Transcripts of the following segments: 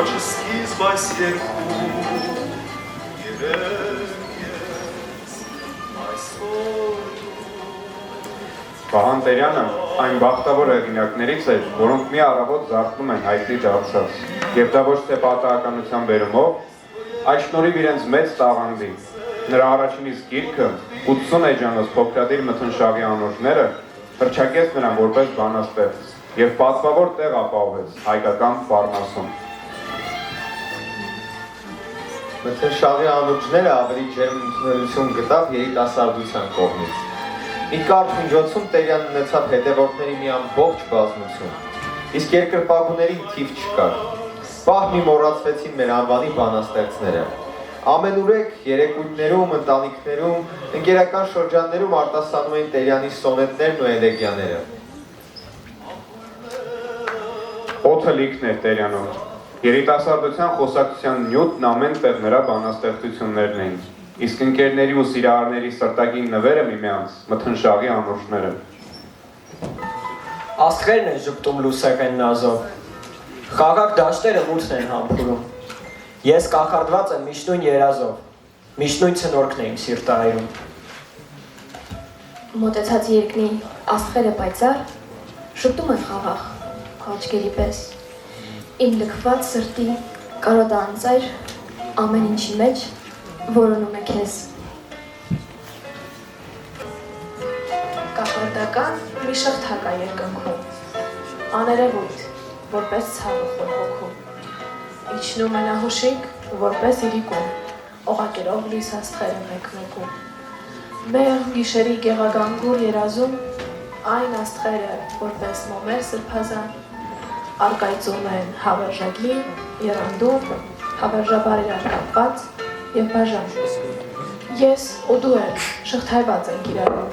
Առաջ սկիզբ այս երկու Վահան Տերյանը այն բախտավոր հեղինակներից էր, որոնք մի առավոտ զարթնում են հայտնի դարձած, եւ դա ոչ թե պատահականության բերումով, այլ շնորհիվ իրենց մեծ տաղանդի։ Նրա առաջին իսկ գիրքը 80 էջանոց փոքրադիր Մթնշաղի անոթները հռչակեց նրան որպես բանաստեղծ եւ պատվավոր տեղ ապահովեց հայկական Պարնասում։ Մթնշաղի անոթները ավելի ջերմ ընդունելություն գտավ երիտասարդության կողմից։ Մի կարճ միջոցում Տերյանն ունեցավ հետևորդների մի ամբողջ բազմություն, իսկ երկրպագուներին թիվ չկար։ Պահ մի մոռացվեցին մեր անվանի բանաստեղծները։ Ամենուրեք երեկույթներում, ընտանիքներում, ընկերական շրջաններում արտասանում էին Տերյանի սոնետներն ու էլեգիաները։ Օդը լիքն էր Տերյանում։ Երիտասարդության խոսակցության նյութն ամեն տեղ նրա բանաստեղծություններն էին։ Իսկ ընկերների ու սիրահարների սրտագին նվերը միմյանց Մթնշաղի անոթները։ Աստղերն են ժպտում լուսական նազով, խաղաղ դաշտերը մութն են համբուրում, ես կախարդված եմ միշտույն երազով, միշտույն ցնորքն է իմ սիրտահայրում։ Մոտեցած երկնի աստղերը պայծառ, ժպտում են խաղաղ, քո աչքերի պես, իմ լքված սրտի կարոտը անծայր, ամեն ինչի մեջ որոնում է քեզ։ Կախարդական մի շղթակ է երկնքում, աներևույթ, որպես ցավը խոր հոգում, իջնում է նահուշիկ, որպես իրիկում, օղակերով լույս աստղերը մեկմեկում, մեղմ գիշերի գեղագանգուր երազում, այն աստղերը, որպես մոմեր սրբազան, արկայծում են հավերժագին, երանդում, հավերժաբար իրար կապված և բաժան։ Ես ու դու էլ շղթայված ենք իրարում,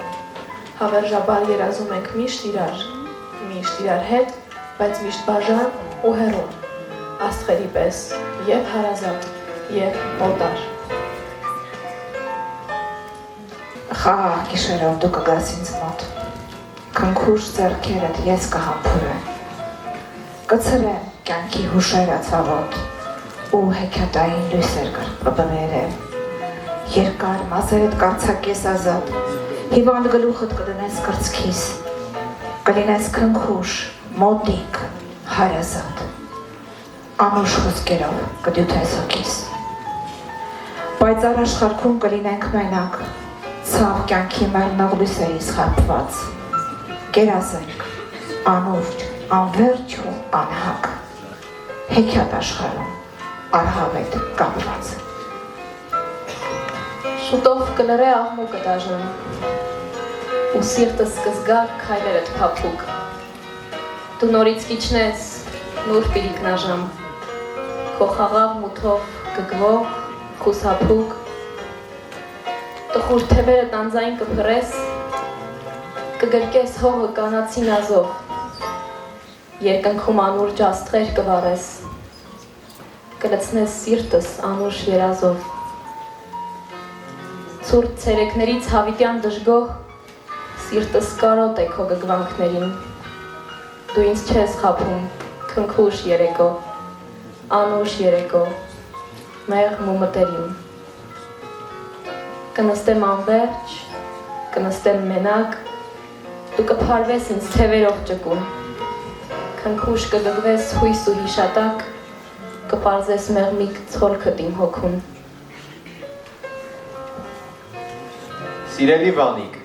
հավերժաբար երազում ենք միշտ իրար հետ, բայց միշտ բաժան ու հեռու, աստղերի պես և հարազատ, և օտար։ Խաղաղ գիշերով դու կգաս ինձ մոտ, քնքուշ ձեռքերդ ես կհամբուրեմ, կցրեմ կյանքի հուշերը ցավոտ, ու հեքիաթային լույսեր կբերեմ, երկար մազերդ կարծակես ազատ, հիվանդ գլուխդ կդնես կրծքիս, կլինես քնքուշ, մոտիկ, հարազատ, անուշ խոսքերով կդյութես հոգիս, պայծառ աշխարհքում կլինենք մենակ, ցավ կյանքի մեղնող լույսերից խաբված, կերազենք, անուրջ, անվերջ ու անհակ, հեքիաթ աշխարհում արհավետ կապված։ Շուտով կլրե աղմուկը դաժան, ու սիրտս կզգա քայլերդ փափուկ, դու նորից կիջնես նուր պիրիկնաժամ, քո խաղաղ մութով գգվող, խուսափուկ, տխուր թևերը տանձային կփռես, կգրկես հողը կանացի նազով, երկնքում անուրջ աստղեր կվառես, կլցնես սիրտս անուշ երազով, ցուրտ ցերեկներից հավիտյան դժգոհ, սիրտս կարոտ է քո գգվանքներին, դու ինձ չես խաբում, քնքուշ երեկո, անուշ երեկո, մեղմ ու մտերիմ, կնստեմ անվերջ, կնստեմ մենակ, դու կփարվես ինձ թևերով ճկուն, քնքուշ կգգվես հույս ու հիշատակ, կպարզես մեղմիկ ցոլքդ իմ հոգուն։ Սիրելի Վանիկ,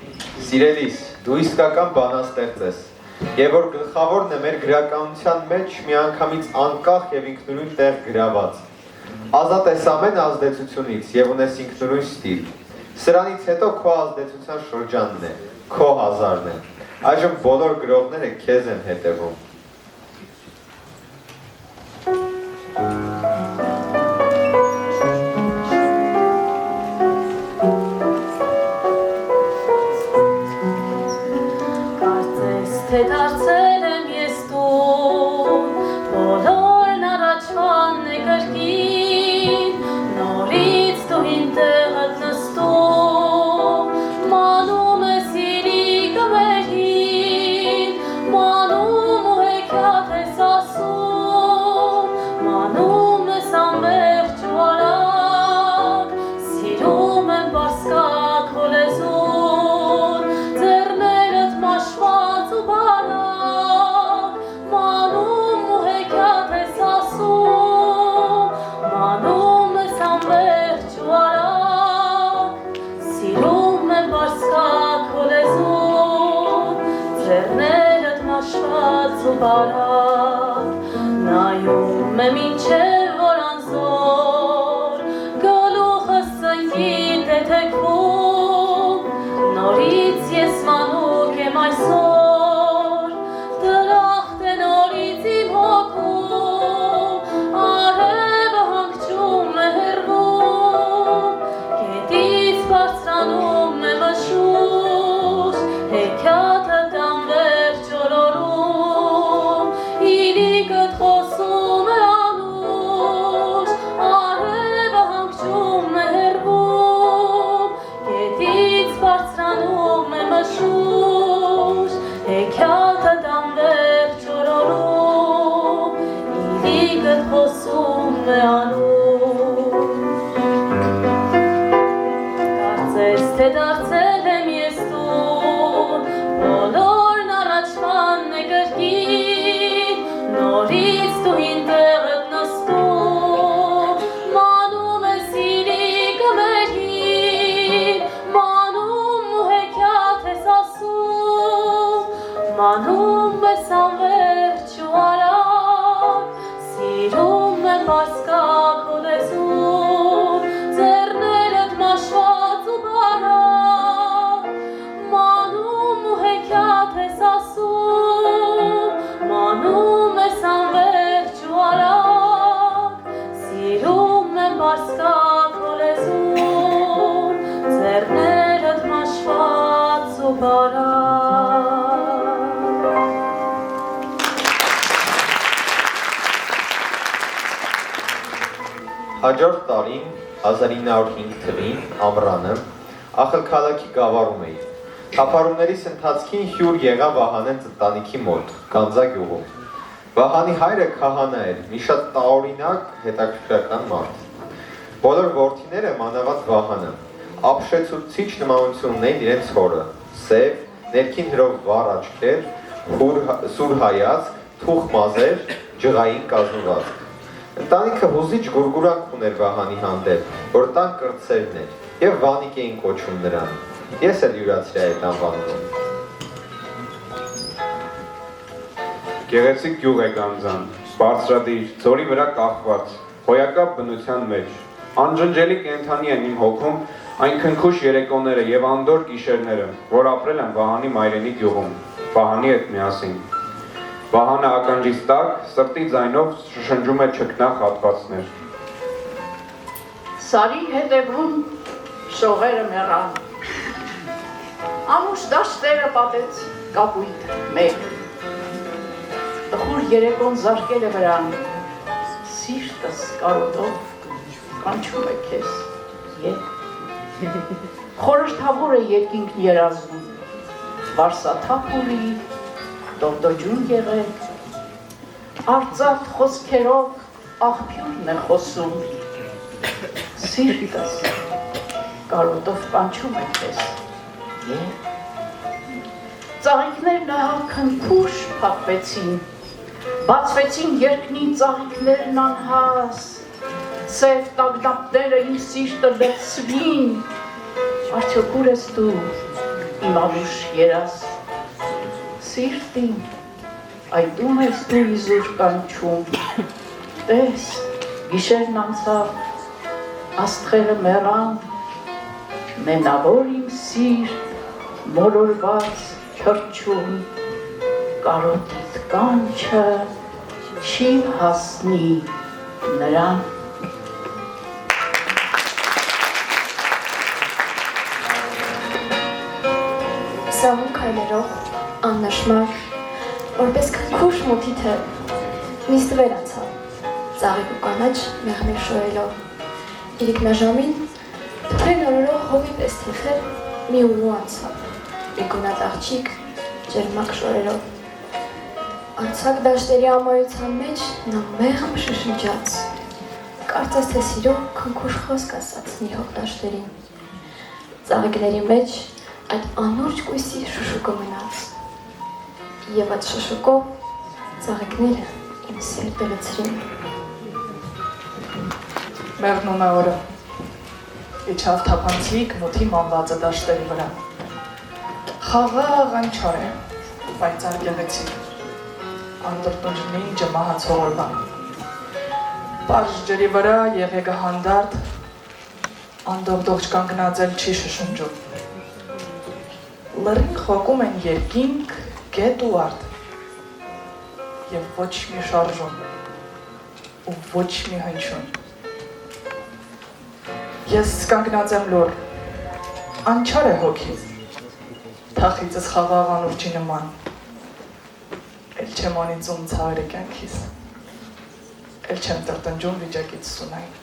սիրելիս, դու իսկական բանաստեղծ ես, եւ որ գլխավորն է մեր գրականության մեջ միանգամից անկախ եւ ինքնուրույն տեղ գրաված։ Ազատ ես ամեն ազդեցությունից եւ ունես ինքնուրույն ստիլ։ Սրանից հետո քո ազդեցության շրջանն է, քո հազարն է։ Այժմ բոլոր գրողները քեզ են հետևում։ Թե դարձել եմ ես տուն, բոլորն առաջվան է կրկին, նորից դու իմ տեղդ նստում, մանում ես իրիկը վերին, մանում ու հեքիաթ ես ասում, մանում բարակ նայում եմ ինչև որ անզոր գլուխս ծնկի թեթևում նորից ես մանուկ եմ այսօր դրախտ է նորից իմ հոգում արևը հանգչում է հեռվում գետից բարձրանում է մշուշ հեքիաթը դամվեր չորորում իրիկըտ խոսում է անուշ արևը հանգչում է հեռվում գետից բարձրանում է մշուշ հեքիաթը դամվեր չորորում իրիկըտ խոսում է անուշ Կարծես թե դարձել եմ ես տուն, բոլորն առաջվան է կրկին, նորից դու ինտեղդ նստում, մանում է սիրիկը մերին, մանում ու հեքիաթ ես ասում, մանում ես անվերջ ու արագ, սիրում եմ բասկակ ու լեզուն, ձեռներդ մաշված ու բարակ, մանում ու հեքիաթ ես ասում, մանում ես անվերջ ու արագ, սիրում եմ բասկակ ու լեզուն, ձեռներդ մաշված ու բարակ Հաջորդ տարին 1905 թվին ամռանը ախլ քաղաքի գավառում էի։ Թափառումներիս ընթացքին հյուր եղավ Վահանեն ընտանիքի մոտ, Գանձա գյուղում։ Վահանի հայրը քահանա էր, մի շատ տարօրինակ հետաքրքրական մարդ։ Բոլոր որդիները մանավանդ Վահանը ապշեցուցիչ նմանություն ունեին իրենց հորը, սև, ներքին հրով վառ աչքեր, սուր հայացք, թուխ մազեր, ջղային կազմվածք։ Ընտանիքը հուզիչ գուրգուրանք ուներ Վահանի հանդեպ, որ տան կրտսերն էր, և Վանիկ էին կոչում նրան։ Ես էլ յուրացրի այդ անվանումը։ Գեղեցիկ գյուղ է Գանձան, բարձրադիր, ձորի վրա կախված, հոյակապ բնության մեջ։ Անջնջելի կենդանի են իմ հոգում այն քնքուշ երեկոները և անդոր գիշերները, որ ապրել են Վահանի մայրենի գյուղում, Վահանի հետ միասին։ Վահանը ականջից տակ, սրտի ձայնով շշնջում է չքնաղ հատվածներ։ Սարի հետևում շողերը մեռան, անուշ դաշտերը պատեց կապույտ մեկ, տխուր երեկոն զարկել է վրան, սիրտս կարոտով կանչում է քեզ եկ, խորհրդավոր է երկինքն երազում, վարսաթափ ունի, դորդոջուն եղեք, արծարդ խոսքերով աղբյուրն է խոսում, սիրտս կարոտով կանչում է քեզ և ծաղիկներն քնքուշ փակվեցին, բացվեցին երկնի ծաղիկներն անհաս, սև տագնապները իմ սիրտը լցվին, արդյոք ուր ես դու իմ անուշ երաս, սիրտին, այդում ես դու իզուր կանչում, տես, գիշերն անցավ, աստղերը մեռան, մենավոր իմ սիրտ, մոլորված քրչում, կարոտիդ կանչը չի հասնի նրան։ Սահուն քայլերով, աննշմար, որպես քնքուշ մութի թե նիստվեր անցավ, ծաղիկ ու կանաչ մեղմեր շորելով։ Իրիկնաժամին թփերն օրորող հովի պես թեթև մի ուրու անցավ, մի գունատ աղջիկ ջերմակ շորերով։ Անցակ դաշտերի ամայության մեջ նա մեղմ շշնջաց, կարծես թե սիրով քնքուշ խոսք ասաց նիհող դաշտերին։ Ծաղիկների մեջ այդ անորջ կույսի շշուկը մնաց, և այդ շշուկով ծաղիկները իմ սիրտը լցրին։ Մեռնում է օրը, իջավ թափանցիկ մութի մանվածը դաշտերի վրա։ Խաղաղ անչար է, պայծառ գեղեցիկ։ անդրտնջնի ջմահացողորբան։ Պարժ ջրի վրա եղեգը հանդարդ, անդողդողջ կանգնածել չի շշնջում։ Լրին խոկում են երկինք, գետ ու արդ, և ոչ մի շարժում, ու ոչ մի հնչում։ Ես կանգնած եմ լոր, անչար է հոգիս, թախիցս խաղաղան ուրջի նման, էլ չեմ անիծում ցավերը կյանքիս, էլ չեմ տրտնջում վիճակից սունային։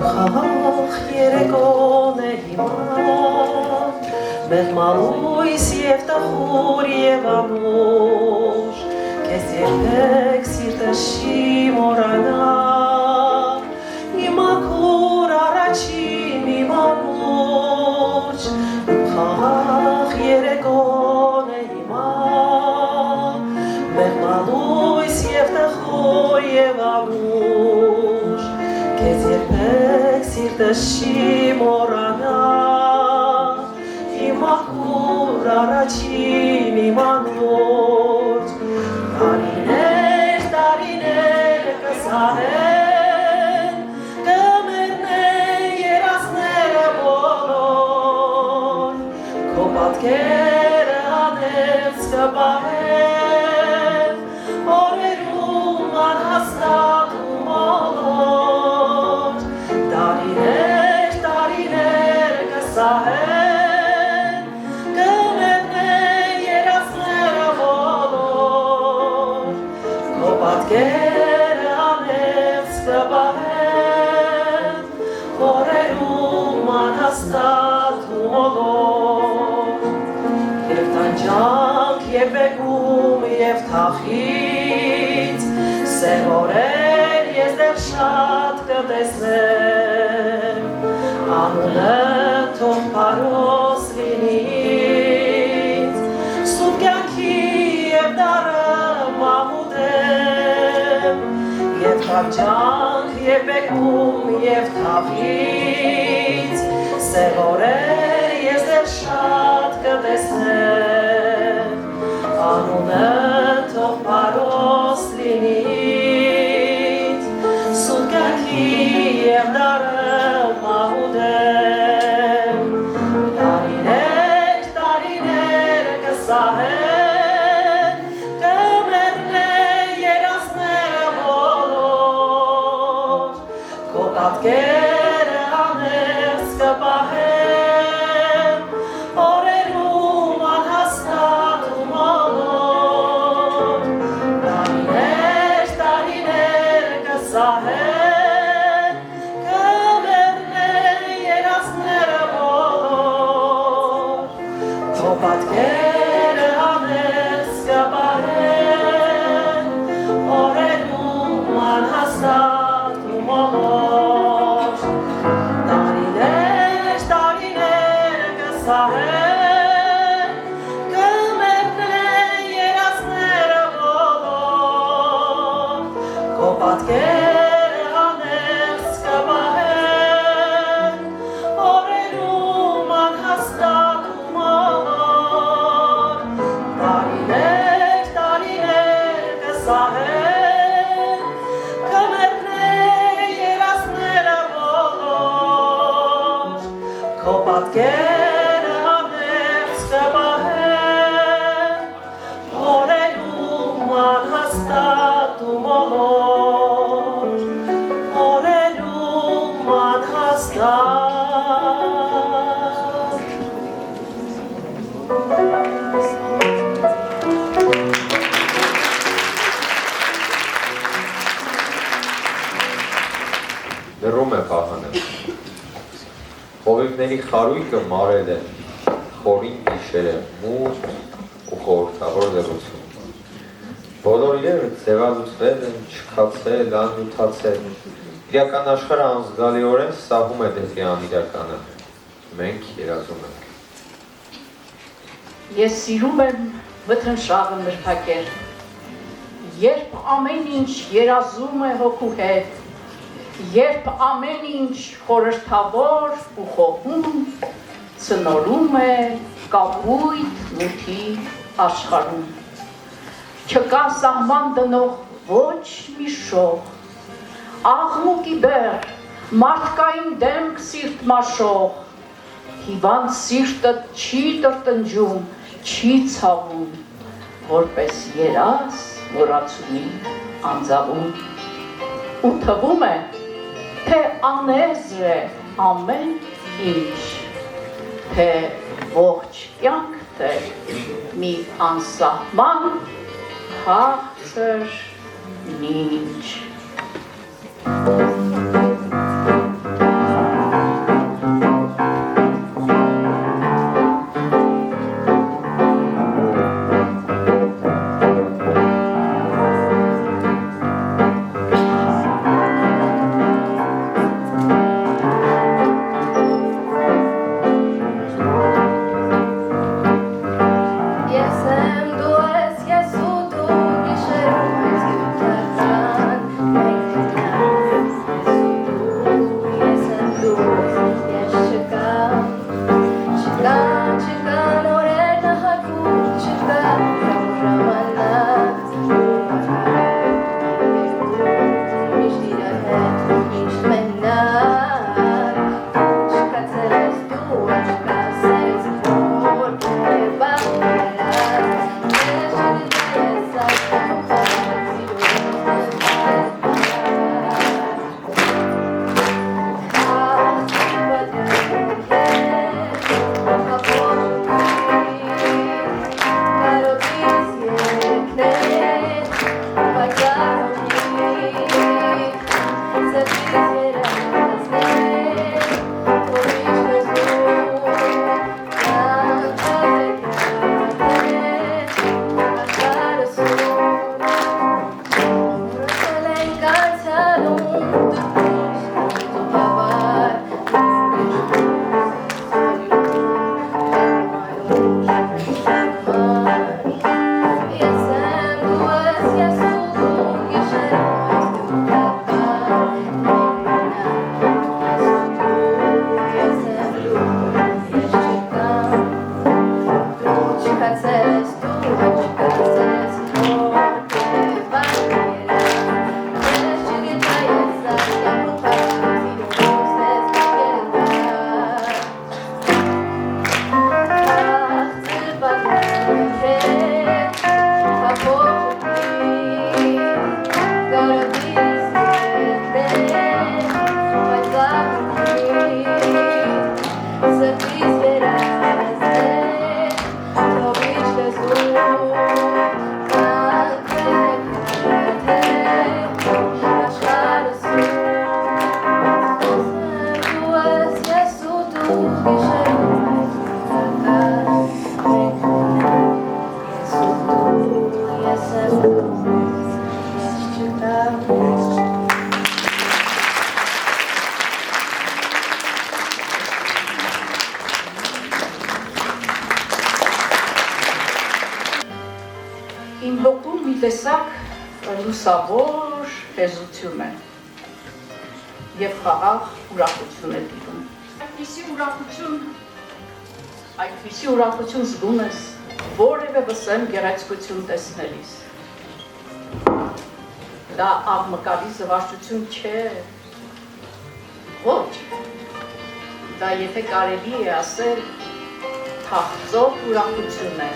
Խաղաղ երեկոն է հիմա, մեղմալույս և տխուր և անուշ, կեզ երբեք սիրտը չի մորանա, իմ աքուր առաջին իմ անուշ, խաղաղ երեկոն է հիմա, մեղմալույս և տխուր և անուշ, կեզ երբեք սիրտը չի մորանա, իմ աքուր առաջին իմ անուշ, տարիներ կսահեն, կմեռնեն երազները բոլոր, քո պատկերը անևս կպահեն, օրերում անհաստատ ու մոլոր, տարիներ կսահեն, կմեռնեն երազները բոլոր, քո պատկերը անևս կպահեն, օրերում անհաստատ ու մոլոր, և տանջանք և բեկում և թախից, սև օրեր ես դեռ շատ կտեսնեմ, անունը թող պարոս լինից, սուտ կյանքի և դարը մամուտեմ, և տանջանք և բեկում և թախից, սև օրեր ես դեռ շատ կտեսնեմ, անունը թող պարոս լինից, սուտ կյանքի և դարը մահուդեմ, տարիներ կսահեն, կմեռնեն երազները բոլոր, քո պատկերը անևս կպահեն, օրերում անհաստատ ու մոլոր, տարիներ կսահեն, կմեռնեն երազները բոլոր, քո պատկերը անևս կպահեն, օրերում անհաստատ ու մոլոր, տարիներ կսահեն, կմեռնեն երազները բոլոր, քո պատկերը անևս կպահեն, օրերում անհաստատ ու մոլոր, տարիներ կսահեն, կմեռնեն երազները բոլոր, քո պատկերը անևս կպահեն, օրերում անհաստատ ու մոլոր, օրերում անհաստատ Լռում է պահանը, հովիվների խարույկը մարել է, խորին գիշերը, մութ ու խորհրդավոր լռություն, բոլոր իրերը ձևալուծվել են, չքացել, անյութացել, իրական աշխարհը անզգալիորեն սահում է դեպի անիրականը, մենք երազում ենք։ Ես սիրում եմ մթնշաղը նրբակեր, երբ ամեն ինչ երազում է հոգու հետ, երբ ամեն ինչ խորհրդավոր ու խոհում ծնորում է կապույտ մութի աշխարհում։ Չկա սահման դնող ոչ մի շող, աղմուկի բեռ, մարդկային դեմք սիրտ մաշող, հիվանդ սիրտը չի տրտնջում, չի ցավում, որպես երազ մոռացումի անձավում։ Ու թվում է, թե անեզր է ամեն ինչ, թե ողջ կյանքդ է մի անսահման քաղցր նինջ։ Իմ հոգում մի տեսակ լուսավոր հեզություն է և խաղաղ ուրախություն է տիրում։ Այդպիսի ուրախություն զգում ես որևէ վսեմ գեղեցկություն տեսնելիս։ Դա աղմկալի զվարճություն չէ, ոչ, դա եթե կարելի է ասել թախծող ուրախություն է,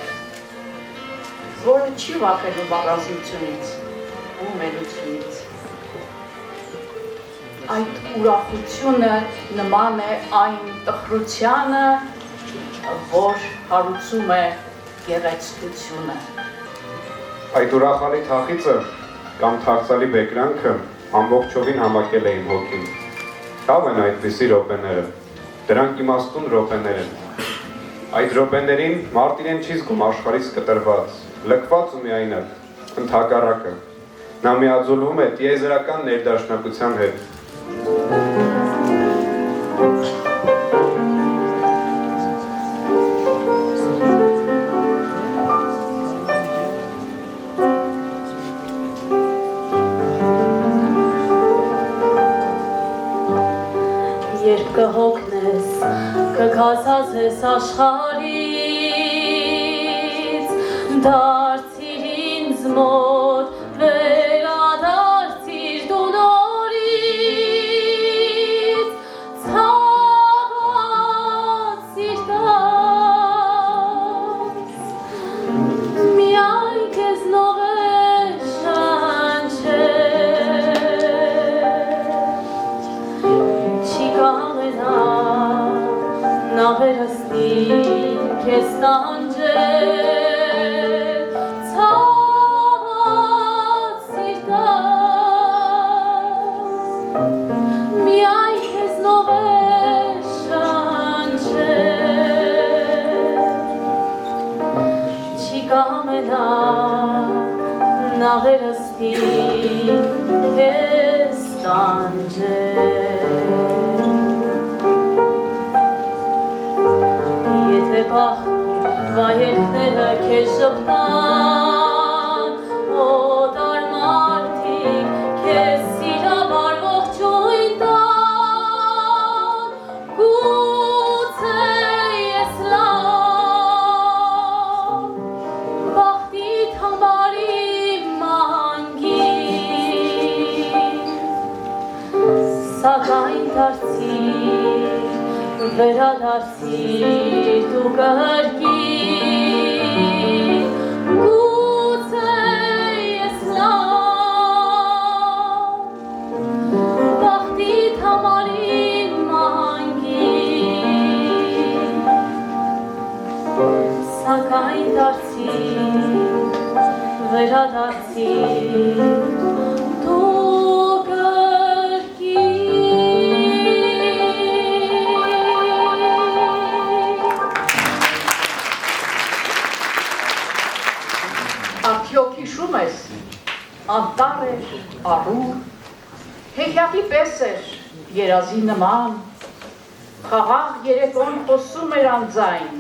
որը չի վախենում առանձնությունից ու մենությունից։ Այդ ուրախությունը նման է այն տխրությանը, որ հարուցում է գեղեցկությունը։ Այդ ուրախալի թախիծը կամ թախծալի բեկրանքը ամբողջովին համակել է իմ հոգին։ Լավ են այդպիսի րոպեները, դրանք իմաստուն րոպեներ են։ Այդ րոպեներին մարդ իրեն չի զգում աշխարհից կտրված, լքված ու միայնակ, ընդհակառակը, նա միաձուլվում է տիեզերական ներդաշնակության հետ։ կգացած ես աշխարից, դարձիր ինձ մոտ, վերադարձիր դու նորից, ցաված սիրտս, միայն քեզնով է Քեզ տանջել, ցաված սիրտս, միայն քեզնով է շնչել, չի կամենա նավերս քեզ տանջել Վայելքները քեզ շպտան, օտար մարդիկ քեզ սիրաբար ողջույն տան, գուցե ես լավ, բախտիդ համար իմ մանգին, սակայն դարձիր վերադարձիր դու կրկին, գուցե ես լավ, բախտիդ համար իմ մանգին, սակայն դարձիր վերադարձիր Արդյոք հիշում ես, անտառ էր, առուր, հեքիաթի պես էր, երազի նման, խաղաղ երեկոն խոսում էր անձայն,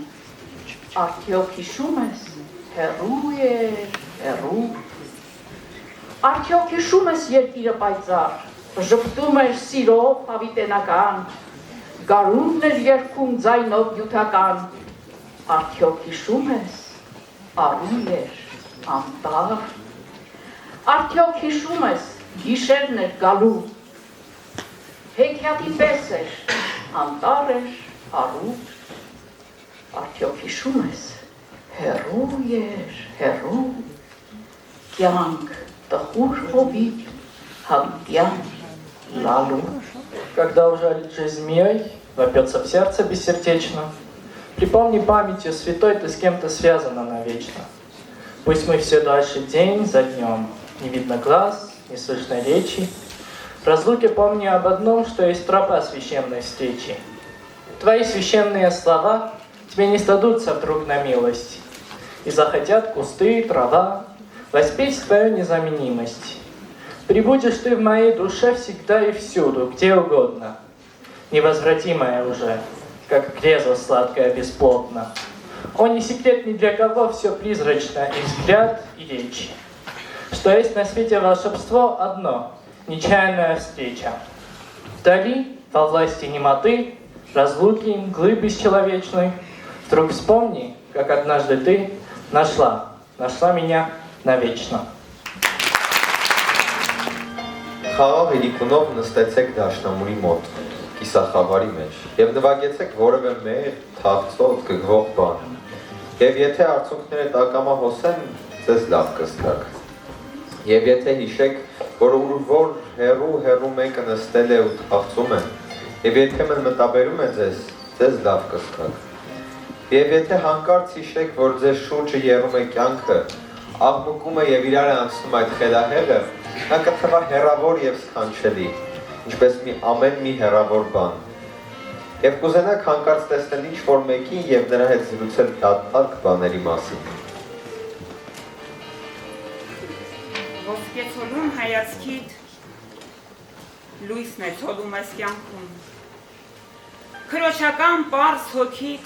արդյոք հիշում ես, հեռու էր, հեռու, արդյոք հիշում ես երկիրը պայծառ, ժպտում էր սիրով հավիտենական, գարունն էր երգում ձայնով յութական, արդյոք հիշում ես, առու էր, անտառ, արդյոք հիշում ես, գիշերն էր գալու, հեքիաթի պես էր, անտառ էր, առու, արդյոք հիշում ես, հեռու էր, հեռու, կյանք, տխուր հովիտ, հավիտյան, լալու. Когда ужалит жизнь змеей, вопьется в сердце бессердечно, припомни памятью святой, ты с кем-то связана навечно. Пусть мы все дальше день за днем, не видно глаз, не слышно речи. В разлуке помни об одном, что есть тропа священной встречи. Твои священные слова тебе не сдадутся вдруг на милость, и захотят кусты, трава воспеть твою незаменимость. Прибудешь ты в моей душе всегда и всюду, где угодно, невозвратимая уже, как греза сладкая бесплотно. О, не секрет ни для кого, все призрачно, и взгляд, и речь. Что есть на свете волшебство одно, нечаянная встреча. Вдали, во власти немоты, разлуки, мглы бесчеловечной, вдруг вспомни, как однажды ты нашла меня навечно. Խաղաղ իրիկունով նստեցեք դաշնամուրի մոտ, կիսախավարի մեջ, և նվագեցեք որևէ մեր թաղծոտ գգվող բան, և եթե արցունքները տակամա հոսեն, ձեզ լավ կզգաք, և եթե հիշեք, որ որ հեռու մեկը նստել է ու թաղծում է, և երբեմն մտաբերում է ձեզ լավ կզգաք, և եթե հանկարծ հիշեք, որ ձեզ շուրջը եռում է կյանքը, աղմկում է և իրար է անցնում այդ խելահեղը, նա կթվա հեռավոր և սքանչելի, ինչպես ամեն մի հեռավոր բան։ Եվ կուզենաք հանկարծ տեսնել ինչ-որ մեկին և նրա հետ զրուցել դատարկ բաների մասին։ Ոսկեցոլուն հայացքիդ լույսն է ցոլում ես կյանքում, քրոջական պարզ հոգիդ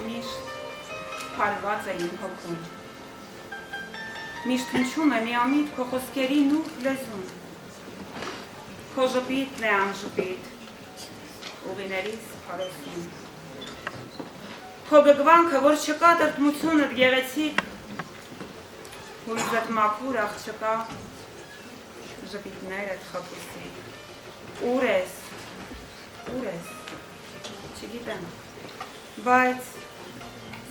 միշտ փարված է իմ հոգում, միշտ հնչում է միամիտ քո խոսքերի նուրբ լեզուն, քո ժպիտն է անժպիտ, ուղիներիս քարոսին։ Քո գգվանքը, որ չկա տրտմությունդ գեղեցիկ, հույզդ մաքուր աղջկա, ժպիտներդ խփուսիկ։ Ուր ես, չգիտեմ, բայց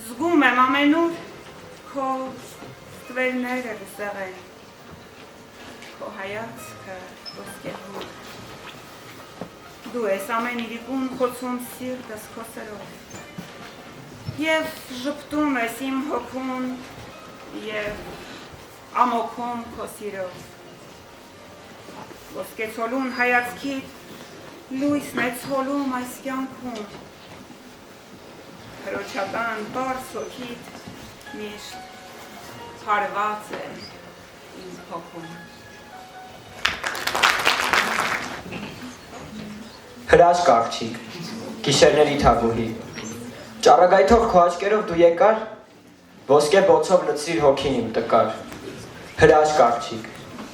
զգում եմ ամենուր քո ստվերները վսեղեն, քո հայացքը ոսկեղում։ Դու ես ամեն իրիկուն խոցում սիրտս քո սերով և ժպտում ես իմ հոգուն և ամոքում քո սիրով։ Ոսկեցոլուն հայացքիդ լույսն է ցոլում այս կյանքում, հրոչական պարզ հոգիդ միշտ հարված է իմ հոգում։ Հրաշք աղջիկ, գիշերների թագուհի, ճառագայթող քո աչքերով դու եկար, ոսկե բոցով լցրիր հոգին իմ տկար։ Հրաշք աղջիկ,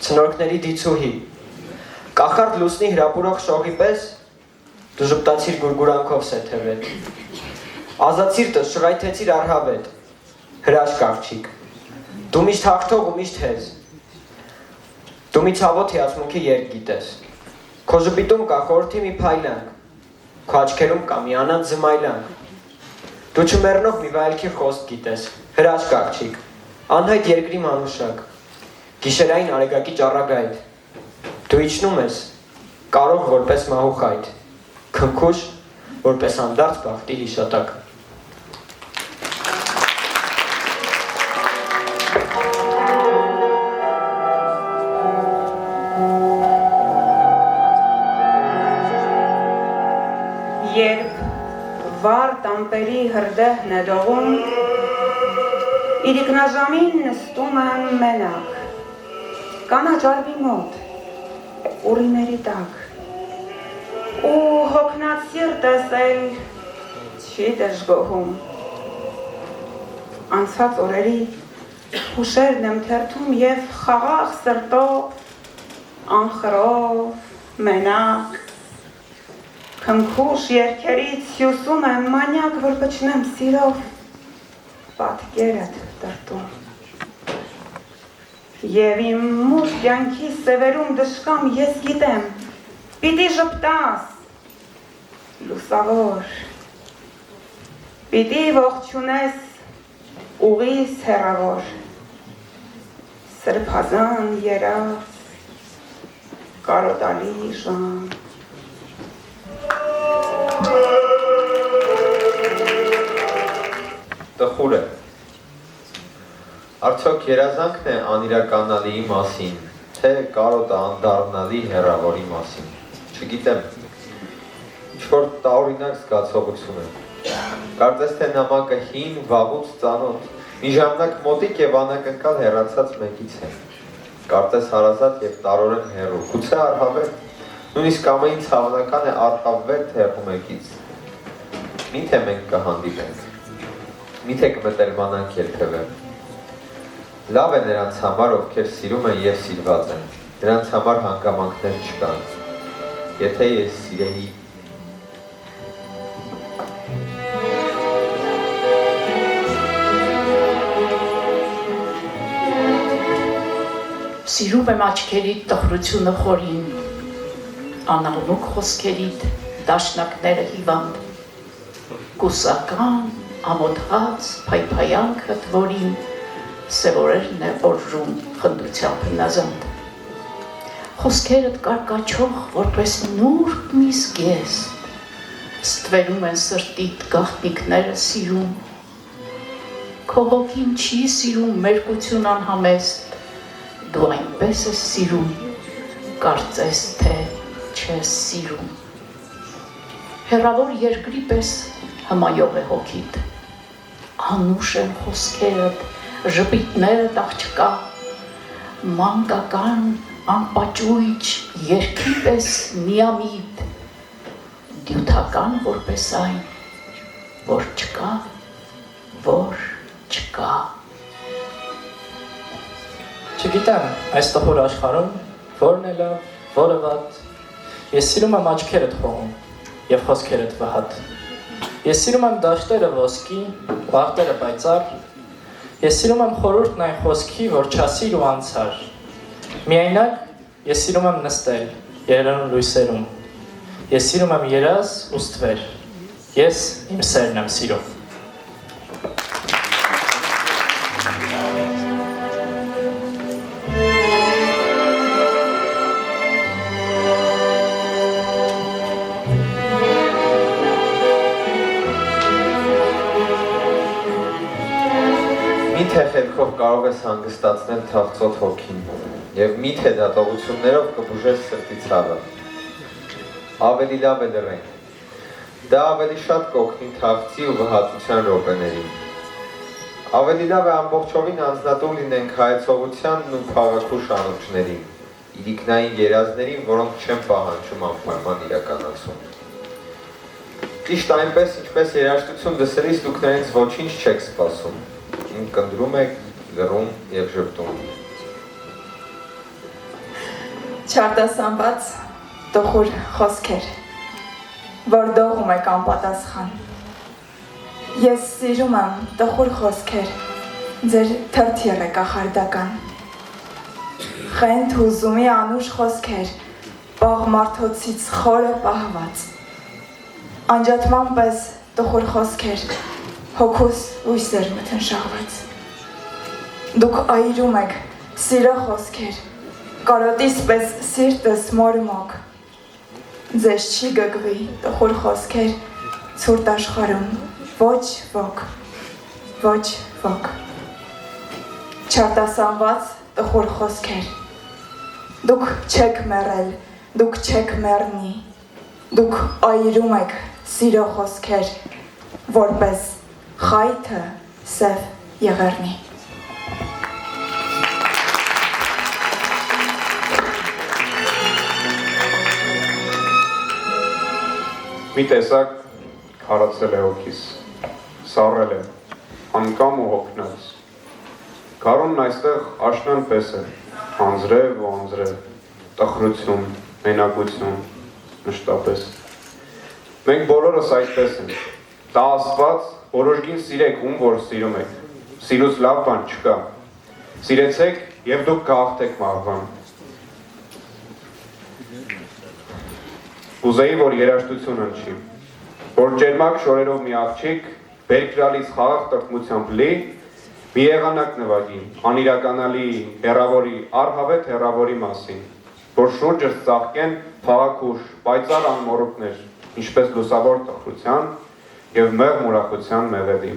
ցնորքների դիցուհի, կախարդ լուսնի հրապուրող շողի պես դու ժպտացիր գուրգուրանքով սեթևետ, ազատ սիրտս շռայթեցիր առհավետ։ Հրաշք աղջիկ, դու միշտ հաղթող ու միշտ հեզ, դու մի ցավոտ հիացմունքի երգ գիտես, քո ժպիտում կա խորհրդի մի փայլանք, քո աչքերում կա մի անանց զմայլանք, դու չմեռնող մի վայելքի խոսք գիտես, հրաշք աղջիկ, անհայտ երկրի մանուշակ, գիշերային արեգակի ճառագայթ, դու իջնում ես, կարող որպես մահուխայթ, քնքուշ, որպես անդարձ բախտի հիշատակ։ Երբ վար տամպերի հրդեհն է դողում, իրիկնաժամին նստում եմ մենակ, կանաչ արվի մոտ, ուռիների տակ, ու հոգնած սիրտս էլ չի դժգոհում։ Անցած օրերի հուշերն եմ թերթում և խաղաղ սրտով, անխրով, մենակ, քնքուշ երգերից հյուսում եմ մանյակ, որ կչնեմ սիրով պատկերդ տրտում։ Եվ իմ մուտ կյանքի սևերում դժկամ ես գիտեմ, պիտի ժպտաս, լուսավոր, պիտի ողջունես ուղիս հեռավոր, սրբազան երաս, կարոտալի ժամ։ Տխուր է, արդյոք երազանքն է անիրականալիի մասին, թե կարոտը անդառնալի հեռավորի մասին, չգիտեմ, ինչ-որ տարօրինակ զգացողություն է, կարծես թե նամակը հին, վաղուց ծանոթ, մի ժամանակ մոտիկ և անակնկալ հեռացած մեկից է, կարծես հարազատ և տարօրեն հեռու, գուցե առհավետ, նույնիսկ ամենից հավանական է առհավետ հեռու մեկից, միթե մենք կհանդիպենք, միթե կմտերմանանք երբևէ։ Լավ է նրանց համար, ովքեր սիրում են և սիրված են, նրանց համար հանգամանքներ չկան, եթե ես սիրեի։ Սիրում եմ աչքերիդ տխրությունը խորին, անաղմուկ խոսքերիդ դաշնակները հիվանդ, կուսական, ամոթած փայփայանքդ, որին սևորերն է օրժում խնդությամբ հնազանդ, խոսքերդ կարկաչող որպես նուրբ մի զգեստ, ստվերում են սրտիդ գաղտնիքները սիրում, քո հոգին չի սիրում մերկություն անհամեստ, դու այնպես ես սիրում, կարծես թե չես սիրում, հեռավոր երկրի պես հմայող է հոգիդ, անուշ են խոսքերդ, ժպիտներդ աղջկա, մանկական, անպաճույճ, երգի պես միամիտ, դյութական որպես այն, որ չկա, որ չկա։ Չգիտեմ, այս տխուր աշխարհում որն է լավ, որը վատ, ես սիրում եմ աչքերդ խողում, եւ խոսքերդ վհատ։ Ես սիրում եմ դաշտերը ոսկի, բախտերը պայծառ։ Ես սիրում եմ խորհուրդն այն խոսքի, որ չասիր ու անցար։ Միայնակ ես սիրում եմ նստել երերուն լույսերում։ Ես սիրում եմ երազ ու ստվեր։ Ես իմ սերն եմ սիրում։ Միթե խելքով կարող ես հանգստացնել թավծոտ հոգին և միթե դատողություններով կբուժես սրտի ցավը։ Ավելի լավ է լռենք։ Դա ավելի շատ կօգնի թավծի ու վհատության րոպեներին։ Ավելի լավ է ամբողջովին անձնատու լինենք հայեցողությանն ու փաղաքուշ անոճներին, իրիկնային երազներին, որոնք չեն պահանջում անպայման իրականացում։ Ճիշտ այնպես, ինչպես երաժշտություն լսելիս դուք նրանից ոչինչ չեք սպասում, կնդրում եք, լռում և ժպտում։ Չարտասանված տխուր խոսքեր, որ դողում եք անպատասխան։ Ես սիրում եմ տխուր խոսքեր, ձեր թրթիռ է կախարդական։ Խենթ հուզումի անուշ խոսքեր, պաղ մարդոցից խորը պահված։ Անջատման պես տխուր խոսքեր, հոգուս լույսեր մթնշաղված։ Դուք այրում եք սիրո խոսքեր, կարոտիս պես սիրտս մորմոք։ Ձեզ չի գգվի տխուր խոսքեր, ցուրտ աշխարհում ոչ ոք, ոչ ոք։ Չարտասանված տխուր խոսքեր, դուք չեք մեռել, դուք չեք մեռնի, դուք այրում եք սիրո խոսքեր, որպես խայթը սև եղեռնի։ Մի տեսակ քարացել է հոգիս, սառել է, անկամ ու հոգնած։ Քարոնն այստեղ աշնան պես է, անձրև ու անձրև, տխրություն, մենակություն, մշտապես։ Մենք բոլորս այդպես ենք, դա ասված, որոշգին սիրեք ում որ սիրում եք, սիրուց լավ բան չկա, սիրեցեք և դուք կհաղթեք մահվան։ Ուզեի, որ երաժշտություն հնչի, որ ջերմակ շորերով մի աղջիկ, բերկրալից խաղաղ տրտմությամբ լի, մի եղանակ նվագի, անիրականալի հեռավորի, առհավետ հեռավորի մասին, որ շուրջս ծաղկեն փաղաքուշ, պայծառ անմոռուկներ, ինչպես լուսավոր տխրության և մեղմ ուրախության մեղեդի։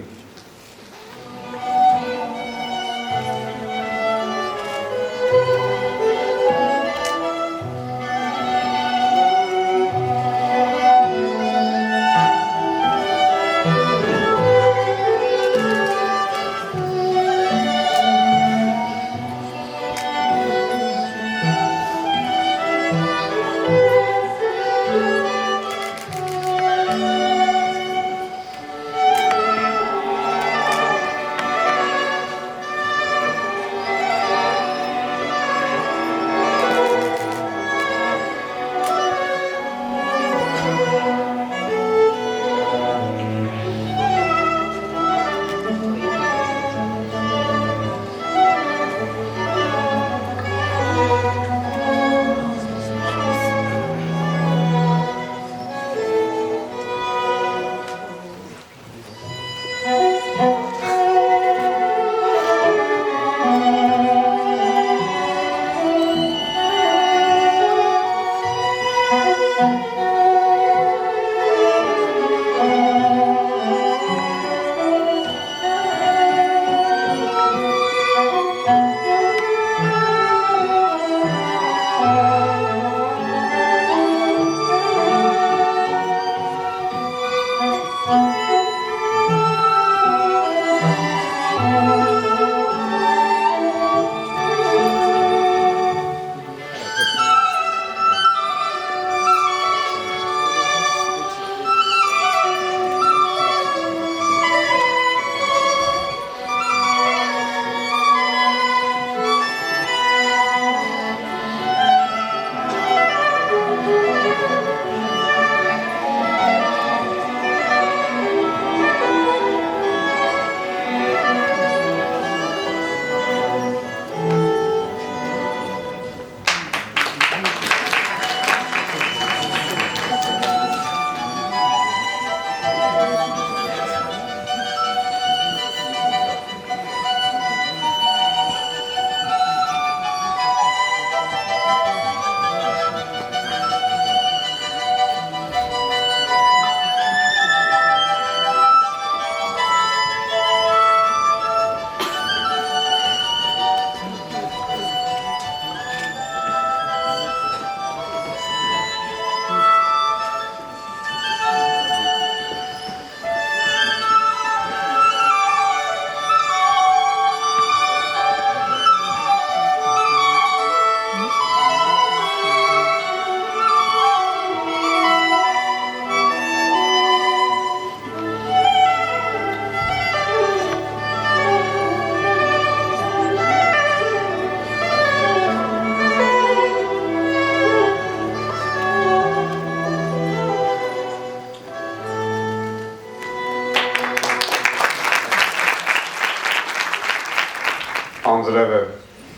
անձրև է,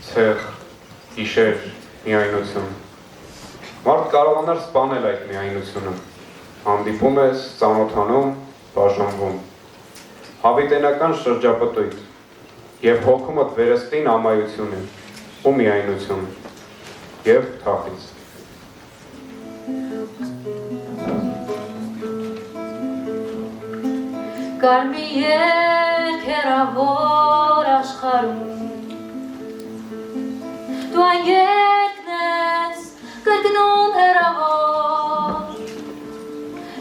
ցեղ, գիշեր, միայնություն։ Մարդ կարողանար սպանել այդ միայնությունը։ Հանդիպում ես, ծանոթանում, բաժանվում։ Հավիտենական շրջապտույտ եւ հոգումդ վերստին ամայություն ու միայնություն եւ թախից։ Կար մի երկ հեռավոր աշխարհում Դու այն երկն ես կրկնում հեռավոր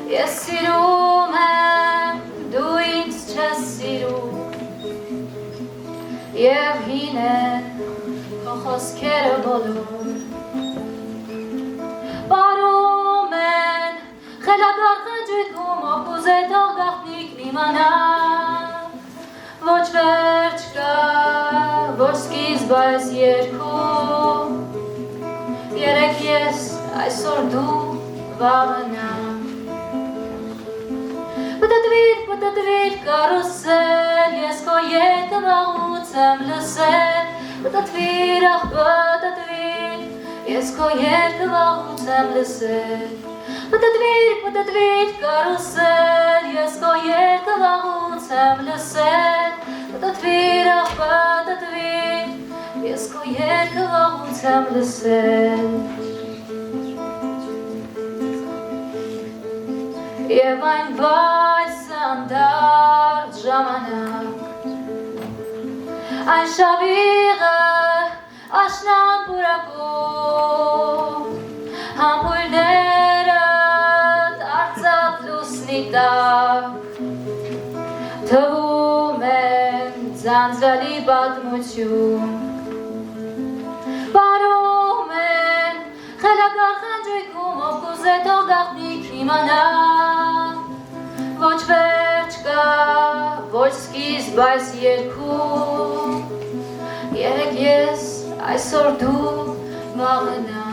Ես սիրում եմ, դու ինձ չես սիրում Եվ հին է քո խոսքերը բոլոր Պարում են խելագար խնջույքում ով կուզե թող գաղտնիքն իմանա Ոչ վերջ կա, ոչ սկիզբ այս երգում Երեկ ես, այսօր դու վաղնա Պտտվիր կարուսել, ես քո երգը վաղուց եմ լսել Պտտվիր, ախ պտտվիր, ես քո երգը վաղուց եմ լսել Պտտվիր կարուսել, ես քո երգը վաղուց եմ լսել Պտտվիր, ախ պտտվիր, ես քո երգը վաղուց եմ լսել Եվ այն վայսը անդարդ ժամանակ Այն շավիղը աշնան պուրակում Համպույրները արծաթ լուսնի տակ Թվում են ձանձրալի պատմություն Պարում են խելագար խնջույքում ով կուզե թող գաղտնիք իմանա Ոչ վերջ կա, ոչ սկիզբ այս երգում Երեկ ես, այսօր դու վաղնա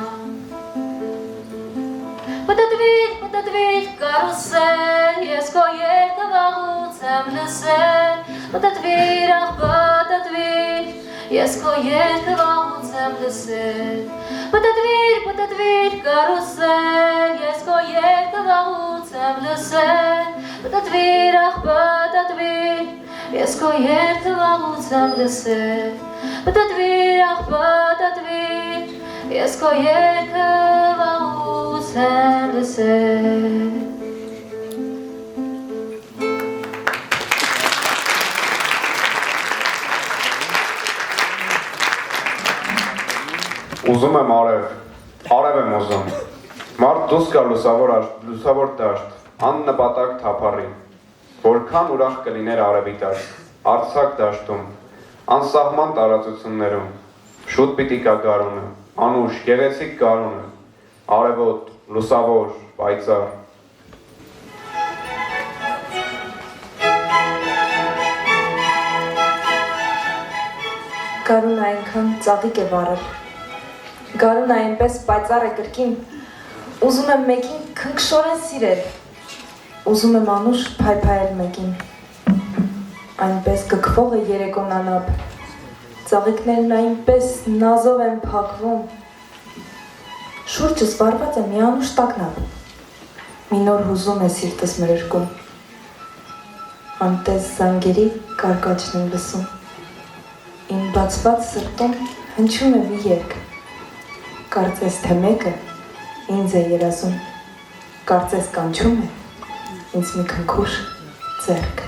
Պտտվիր կարուսել, ես քո երգը վաղուց եմ լսել Պտտվիր, ախ պտտվիր, ես քո երգը վաղուց եմ լսել Պտտվիր կարուսել, ես քո երգը վաղուց եմ լսել Պտտվիր, ախ պտտվիր, ես քո երգը վաղուց եմ լսել Պտտվիր, ախ պտտվիր, ես քո երգը վաղուց եմ լսել Ուզում եմ արև եմ ուզում, մարդ դուս կա լուսավոր դաշտ, աննպատակ թափառի, որքան ուրախ կլիներ արևի դաշտ, արձակ դաշտում, անսահման տարածություններում, շուտ պիտի կա գարունը, անուշ, գեղեցիկ գարունը, արևոտ, լուսավոր, պայծառ, Գարունը այնքան ծաղիկ է վառել, Գարունը այնպես պայծառ է կրկին, ուզում եմ մեկին քնքշորեն սիրել, ուզում եմ անուշ փայփայել մեկին, այնպես կքվող է երեկոն անապ, ծաղիկներն այնպես նազով են փակվում, շուրջս վառված է մի անուշ տագնապ, մի նոր հուզում է սիրտս մրրկում, անտես զանգերի կարկաչն եմ լսում, իմ բացված սրտում հնչում է մի երգ, Կարծես թե մեկը ինձ է երազում, կարծես կանչում է ինձ մի քնքուշ ձեռք։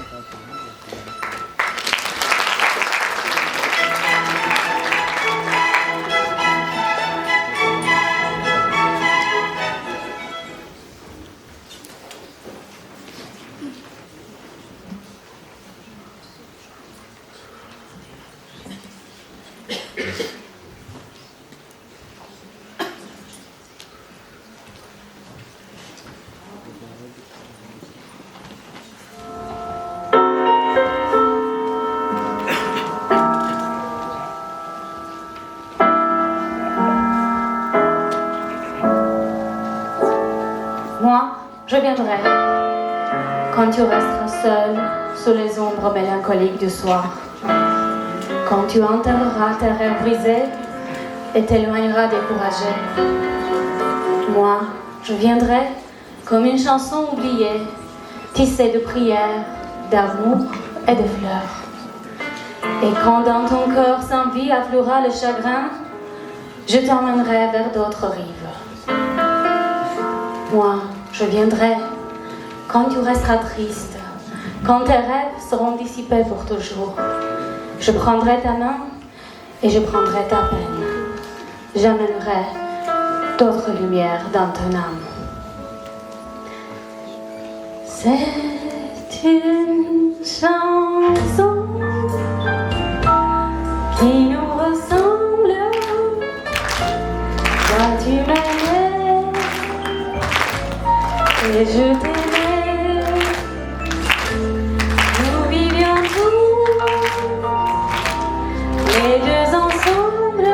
Je viendrai quand tu resteras seul sous les ombres mélancoliques du soir. Quand tu enterreras tes rêves brisés et t'éloigneras découragé, moi, je viendrai comme une chanson oubliée, tissée de prières, d'amour et de fleurs. Et quand dans ton cœur sans vie affleura le chagrin, je t'emmènerai vers d'autres rives. Moi, je viendrai quand tu resteras triste, quand tes rêves seront dissipés pour toujours. Je prendrai ta main et je prendrai ta peine. J'amènerai d'autres lumières dans ton âme. C'est une chanson qui nous ressemble. Toi tu m'aimais et je t'aimais. Nous vivions tous les deux ensemble.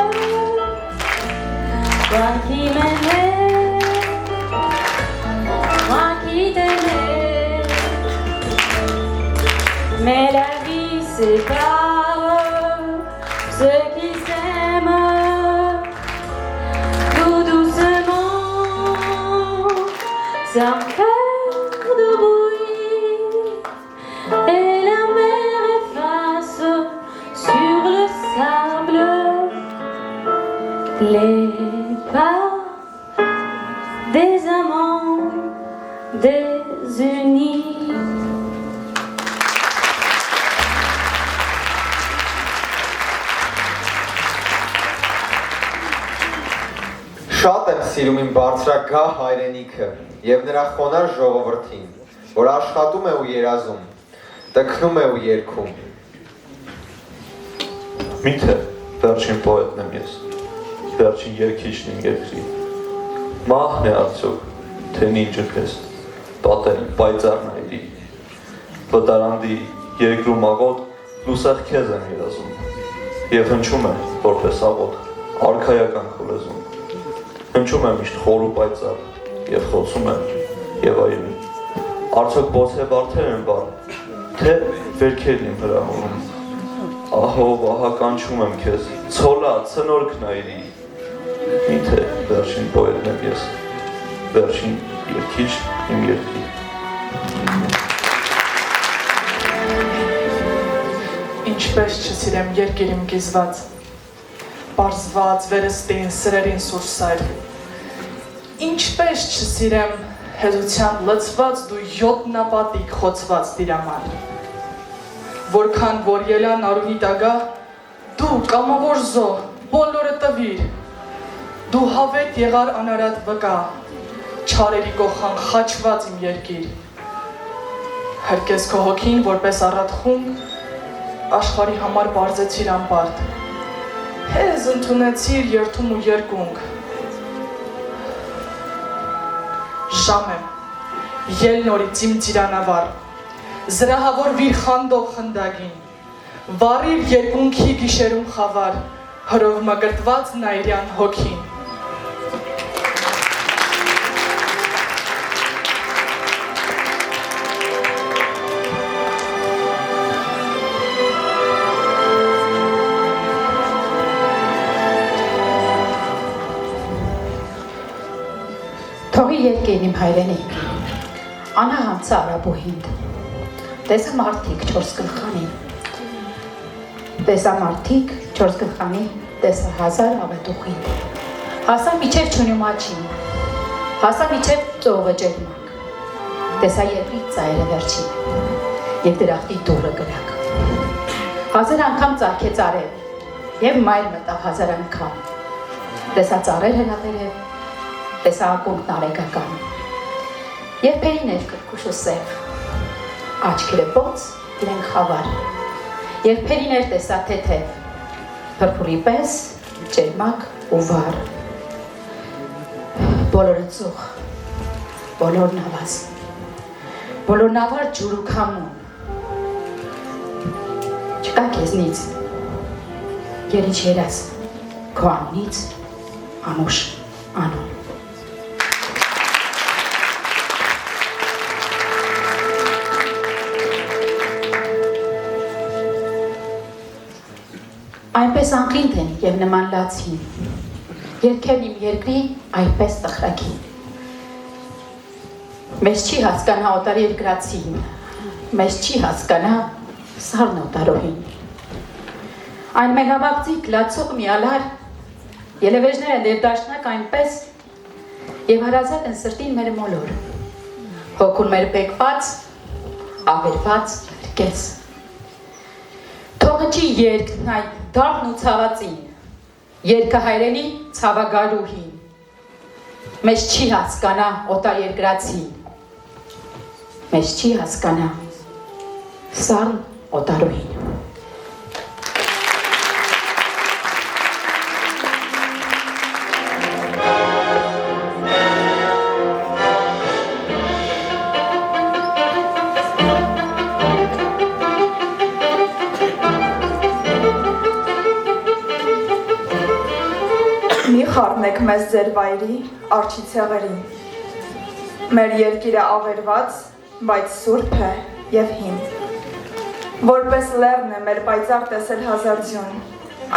Toi qui m'aimais, moi qui t'aimais. Mais la vie sépare ceux qui s'aiment tout doucement, sans faire de bruit, et la mer efface sur le sable les pas des amants désunis. Շատ եմ սիրում իմ բարձրագահ հայրենիքը եւ նրա խոնար ժողովրդին, որ աշխատում է ու երազում, տքնում է ու երգում։ Միթե վերջին պոետն եմ ես, վերջին երգիչն իմ երկրի։ Մահն է արդյոք, թե ինչ քեզ, պատել պայծառների, վտարանդի երկրում աղոտ, լուսեղ քեզ եմ երազում, եւ հնչում է, որպես աղոտ, արքայական քո լեզուն։ Հնչում եմ միշտ խոր ու պայծառ, և խոցում եմ, և այլն։ Արդյոք բոցե բարդեր են բար, թե վերքերն իմ հրահոնում։ Ահով, ահականչում եմ քեզ, ցոլա, ցնորք նայրի։ Միթե վերջին պոետն եմ ես, վերջին երգիչ իմ երկրի։ Ինչպես չսիրեմ երկիր իմ կիզված, պարզված, վերստին, սրերին սուրսայր։ Ինչպես չսիրեմ հեզության լծված դու յոտնապատիկ խոցված տիրաման։ Որքան որ ելան արունի տագա, դու կամավոր զո, բոլորը տվիր։ Դու հավետ եղար անարատ վկա, չարերի կողան խաչված իմ երկիր։ Հրկես քո հոգին որպես առատ խումբ, աշխարհի համար բարձեցիր անպարտ։ Հեզ ընդունեցիր երթում ու երկունք։ Ժամ եմ, ելնորից իմ ծիրանավար, զրահավոր խանդով խնդագին, վարիր երկունքի գիշերում խավար, հրով մկրտված նայրյան հոգին։ Թողի երկին իմ հայրենիք, անա հանցա արաբուհինդ, տեսա մարդիկ չորս գլխանի, տեսա մարդիկ չորս գլխանի, տեսա հազար ավետուխին, հասա միջև չունյումաչին, հասա միջև ծովը ջերմակ, տեսա երկրի ծայրը վերջին, և դրախտի դուրը գրակ, հազար անգամ ծարքեց արև, և մայր մտավ հազար անգամ, տեսա ծարեր հրատերև, տեսա ակունքն արեգական, երբերին էր կրկուշը սև, աչքերը բոց, իրենք խավար, երբերին էր տեսա թեթև, փրփուրի պես, ջերմակ ու վար, բոլորը ծուխ, բոլորն ավազ, բոլորն ավար ջուր ու քամուն, չկա քեզնից, երիչ երաս, քո անունից, անուշ, անուն։ Այնպես անկլինտ են և նման լացին, երկերն իմ երկրի այնպես տխրակին։ Մեզ չի հասկանա օտար երկրացին, մեզ չի հասկանա սարն օտարոհին։ Այն մեղավաղձիկ լացող միալար, ելևեջներ են դերդաշնակ այնպես և հարազատ են սրտին մեր մոլոր, հոգուն մեր բեկված, ավերված կես։ Թողը չի երկն այդ դարն ու ցավածին, երկը հայրենի ցավագարուհին, մեզ չի հասկանա օտար երկրացին, մեզ չի հասկանա սարն օտարոհին։ Մի խառնեք մեզ ձեր վայրի արջի ցեղերին։ Մեր երկիրը ավերված, բայց սուրբ է և հին։ Որպես լեռն է մեր պայծառ տեսել հազար ձյուն,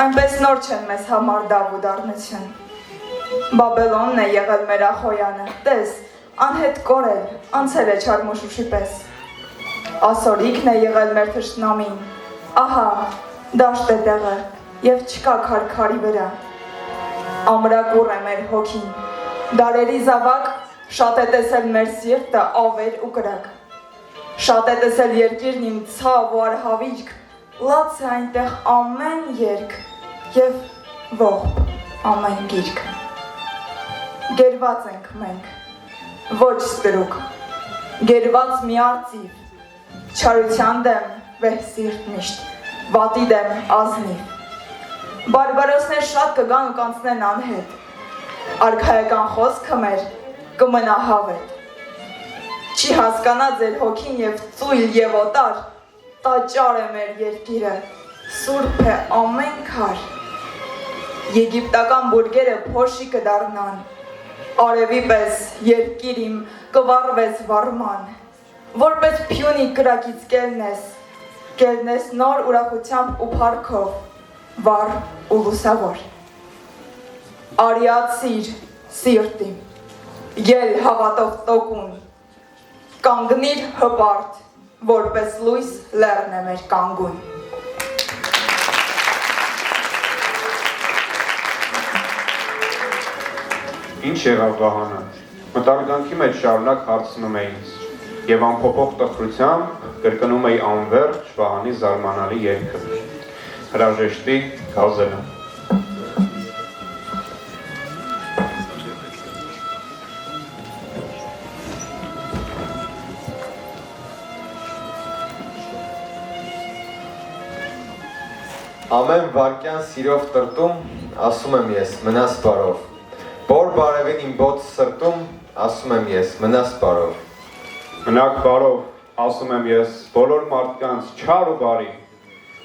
այնպես նոր չեն մեզ համար դավ ու դառնություն։ Բաբելոնն է եղել մեր ախոյանը, տես, անհետ կորել, անցել է չարմուշուշի պես։ Ասորիքն է եղել մեր թշնամին, ահա, դաշտ է տեղը, և չկա քարքարի վրա։ Ամրակուռ է մեր հոգին, դարերի զավակ, շատ է տեսել մեր սիրտը ավեր ու կրակ։ Շատ է տեսել երկիրն իմ ցավ ու արհավիրք, լաց է այնտեղ ամեն երկ և ողբ ամեն գիրք։ Գերված ենք մենք, ոչ ստրուկ, գերված մի արծիվ, չարության դեմ վեհ սիրտ միշտ, վատի դեմ ազնիվ։ Բարբարոսներ շատ կգան ու կանցնեն անհետ, արքայական խոսքը մեր կմնա հավետ։ Չի հասկանա ձեր հոգին և ծույլ և օտար, տաճար է մեր երկիրը, սուրբ է ամեն քար։ Եգիպտական բուրգերը փոշի կդառնան, արևի պես երկիր իմ կվառվեց վառման, որպես փյունի կրակից կելնես նոր ուրախությամբ ու փառքով, վառ ու լուսավոր։ Արիացիր սիրտի, ել հավատով տոկուն, կանգնիր հպարտ, որպես լույս լեռն է մեր կանգուն։ Ինչ եղավ Վահանը, մտարգանքի մեջ շարունակ հարցնում է ինձ, և անփոփոխ տխրությամբ կրկնում էի անվերջ Վահանի զարմանալի երգը, հրաժեշտի գազելը։ Ամեն վարկյան սիրով տրտում, ասում եմ ես, մնաս բարով։ Բոր բարևին իմ բոց սրտում, ասում եմ ես, մնաս բարով։ Մնաք բարով, ասում եմ ես, բոլոր մարդկանց չար ու բարի,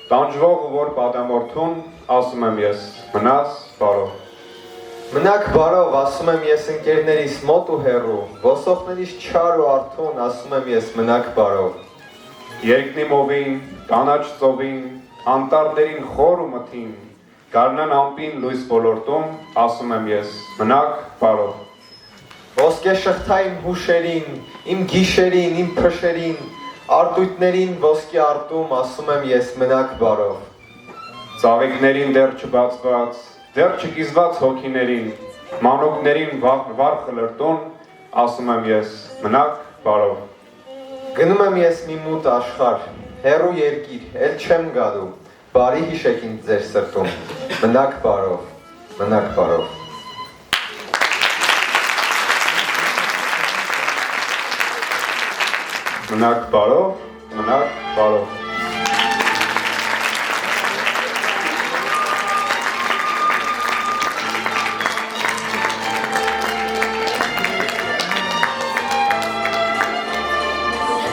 տանջվող ու որ պատամորթուն, ասում եմ ես, մնաս բարով։ Մնաք բարով, ասում եմ ես ընկերներիս մոտ ու հեռու, ոսոխներիս չար ու արթուն, ասում եմ ես, մնաք բարով։ Երկնի մովին, կանաչ ծովին, անտառներին խոր ու մթին, գարնան ամպին լույս ոլորտում, ասում եմ ես, մնաք բարով։ Ոսկե շղթա իմ հուշերին, իմ գիշերին, իմ փշերին, արտույտներին ոսկե արտում, ասում եմ ես, մնաք բարով։ Ծաղիկներին դեռ չբացված, դեռ չկիզված հոգիներին, մանուկներին վառ խլրտուն, ասում եմ ես, մնաք բարով։ Գնում եմ ես մի մութ աշխարհ, հեռու երկիր, էլ չեմ գալու, բարի հիշեք ինձ ձեր սրտում, մնաք բարով, մնաք բարով։ Մնաք բարով, մնաք բարով։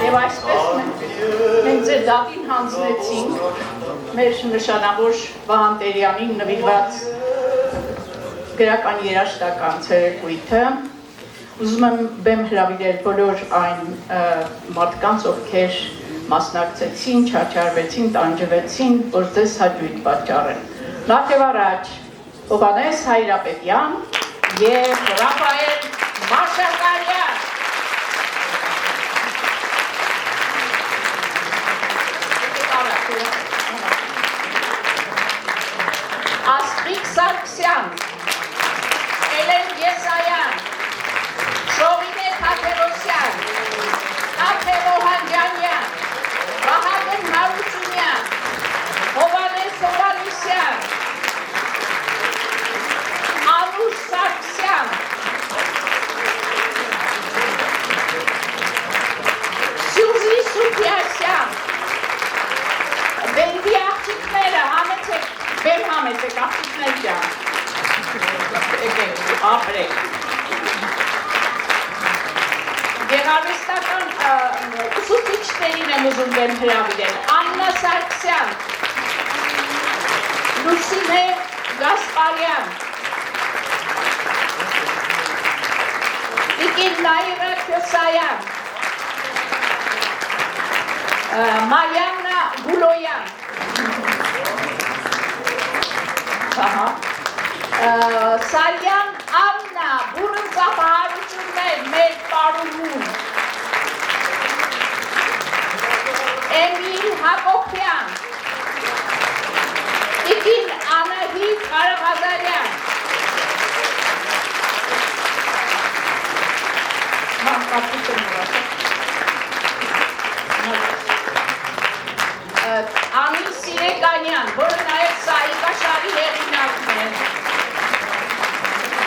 Եվ այսպես մենք ձեր դատին հանձնեցինք մեր նշանավոր Վահան Տերյանին նվիրված գրական երաժշտական ցերեկույթը։ Ուզում եմ բեմ հրավիրել բոլոր այն մարդկանց, ովքեր մասնակցեցին, չաչարվեցին, տանջվեցին, որ ձեզ հաճույք պատճառեն։ Նախ եւ առաջ Հովհաննես Հայրապետյան եւ Ռաֆայել Մաշակարյան Աստրիկ Սարգսյան, Էլեն Եսայան, Շովինե Թաթևոսյան, Թաթև Օհանջանյան, Վահագն Հարությունյան, Հովհաննես Հովհաննիսյան, Անուշ Սարգսյան, Սյուզի Սուփիասյան, Բերդի աղջիկները համեցեք, բեմ համեցեք աղջիկներ ջան, ապրեք, Գեղարվեստական ուսուցիչներին եմ ուզում բեմ հրավիրել, Աննա Սարգսյան, Լուսինե Գասպարյան, Տիկին Նաիրա Քյոսայան, Մարիաննա Գուլոյան, Սարյան Աննա, բուրըն ծափահարություններ մեր պարուհուն, Էմիլ Հակոբյան, Տիկին Անահիտ Ղարաբազարյան, Անին Սիրեկանյան, որը նաև Սահիկաշարի հեղինակն է,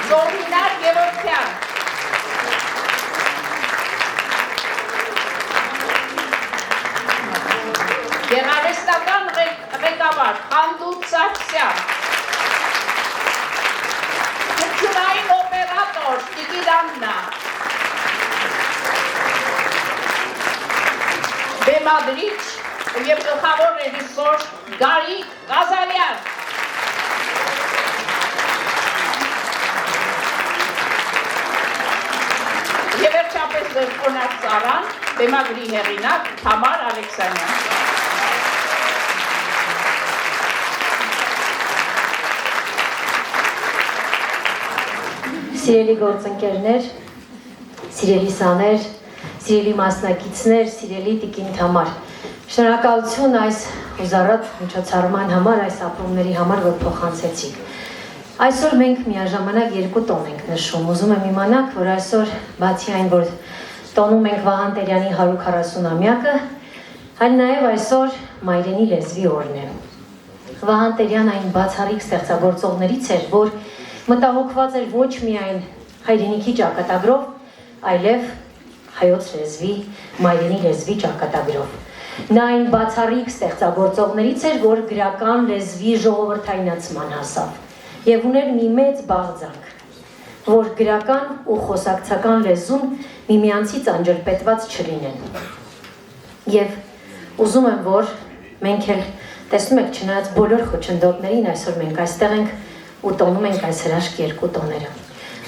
Զորինար Գևորգյան, Գեղարվեստական ղեկավար Խանդուտ Սարգսյան, Հրթիռային օպերատոր Տիկին Աննա, բեմադրիչ և գլխավոր ռեժիսոր Գարիկ Ղազարյան, և վերջապես դրկոնակ ծառան, բեմագրի հեղինակ Թամար Ալեքսանյան։ Սիրելի գործընկերներ, սիրելի սաներ, սիրելի մասնակիցներ, սիրելի Տիկին Թամար, շնորհակալություն այս հուզառատ միջոցառման համար, այս ապրումների համար, որ փոխանցեցիք։ Այսօր մենք միաժամանակ երկու տոն ենք նշում, ուզում եմ իմանաք, որ այսօր բացի այն, որ տոնում ենք Վահան Տերյանի 140-ամյակը, այլ նաև այսօր մայրենի լեզվի օրն է։ Վահան Տերյան այն բացառիկ ստեղծագործողներից էր, որ մտահոգված էր ոչ միայն հայրենիքի ճակատագրով, այլև հայոց լեզվի, մայրենի լեզվի ճակատագրով։ Նա այն բացառիկ ստեղծագործողներից էր, որ գրական լեզվի ժողովրդայնացման հասավ եւ ուներ մի մեծ բաղձանք, որ գրական ու խոսակցական լեզուն միմյանցից անջրպետված չլինեն։ Եվ ուզում եմ, որ մենք էլ տեսնում եք, չնայած բոլոր խոչընդոտներին, այսօր մենք այստեղ ենք ու տոնում ենք այս հրաշք երկու տոները։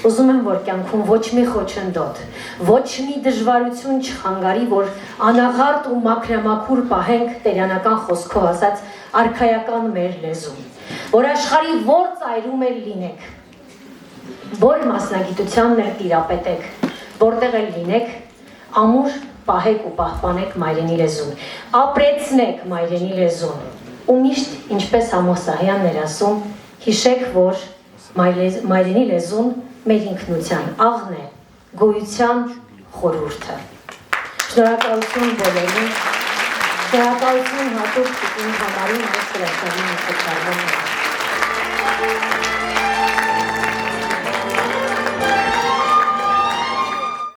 Ուզում եմ, որ կյանքում ոչ մի խոչընդոտ, ոչ մի դժվարություն չխանգարի, որ անաղարտ ու մաքրամաքուր պահենք տերյանական խոսքով ասած արքայական մեր լեզուն, որ աշխարհի որ ծայրում էլ լինեք, որ մասնագիտությանն էլ տիրապետեք, որտեղ էլ լինեք, ամուր պահեք ու պահպանեք մայրենի լեզուն, ապրեցնեք մայրենի լեզուն ու միշտ, ինչպես Ամոս Սահյանն էր ասում, հիշեք, որ մայրենի լեզուն մեր ինքնության աղն է, գոյության խորհուրդը։ Շնորհակալություն բոլորին, շնորհակալություն հատուկ Տիկին Թամարին այս հրաշալի միջոցառման համար։